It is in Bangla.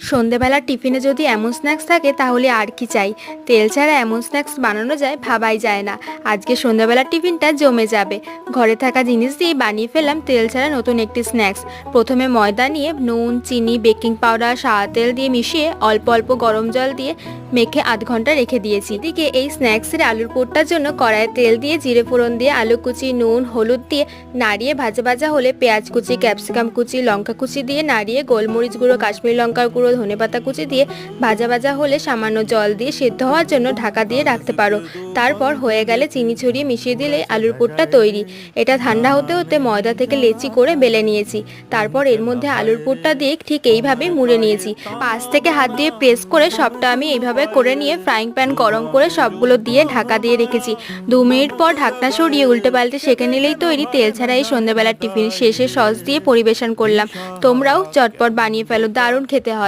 সন্ধেবেলার টিফিনে যদি এমন স্ন্যাক্স থাকে তাহলে আর কি চাই। তেল ছাড়া এমন স্ন্যাক্স বানানো যায় ভাবাই যায় না। আজকে সন্ধেবেলার টিফিনটা জমে যাবে। ঘরে থাকা জিনিস দিয়ে বানিয়ে ফেললাম তেল ছাড়া নতুন একটি স্ন্যাক্স। প্রথমে ময়দা নিয়ে নুন, চিনি, বেকিং পাউডার, সাদা তেল দিয়ে মিশিয়ে অল্প অল্প গরম জল দিয়ে মেখে আধ ঘন্টা রেখে দিয়েছি। এদিকে এই স্ন্যাক্সের আলুর পুরটার জন্য কড়াইয়ে তেল দিয়ে জিরে ফোড়ন দিয়ে আলু কুচি, নুন, হলুদ দিয়ে নাড়িয়ে ভাজা ভাজা হলে পেঁয়াজ কুচি, ক্যাপসিকাম কুচি, লঙ্কা কুচি দিয়ে নাড়িয়ে গোলমরিচ গুঁড়ো, কাশ্মীরি লঙ্কার গুঁড়ো, ধনেপাতা কুচি দিয়ে ভাজা ভাজা হলে সামান্য জল দিয়ে সেদ্ধ হওয়ার জন্য ঢাকা দিয়ে রাখতে পারো। তারপর হয়ে গেলে চিনি ছড়িয়ে মিশিয়ে দিলে আলুর পুরটা তৈরি। এটা ঠান্ডা হতে হতে ময়দা থেকে লেচি করে বেলে নিয়েছি। তারপর এর মধ্যে আলুর পুরটা দিয়ে ঠিক এইভাবে মুড়ে নিয়েছি। পাশ থেকে হাত দিয়ে প্রেস করে সবটা আমি এইভাবে করে নিয়ে ফ্রাইং প্যান গরম করে সবগুলো দিয়ে ঢাকা দিয়ে রেখেছি। 2 মিনিট পর ঢাকনা সরিয়ে উল্টে পাল্টে সেঁকে নিলেই তৈরি তেল ছাড়া এই সন্ধ্যাবেলার টিফিন। শেষে সস দিয়ে পরিবেশন করলাম। তোমরাও চটপট বানিয়ে ফেলো, দারুণ খেতে হয়।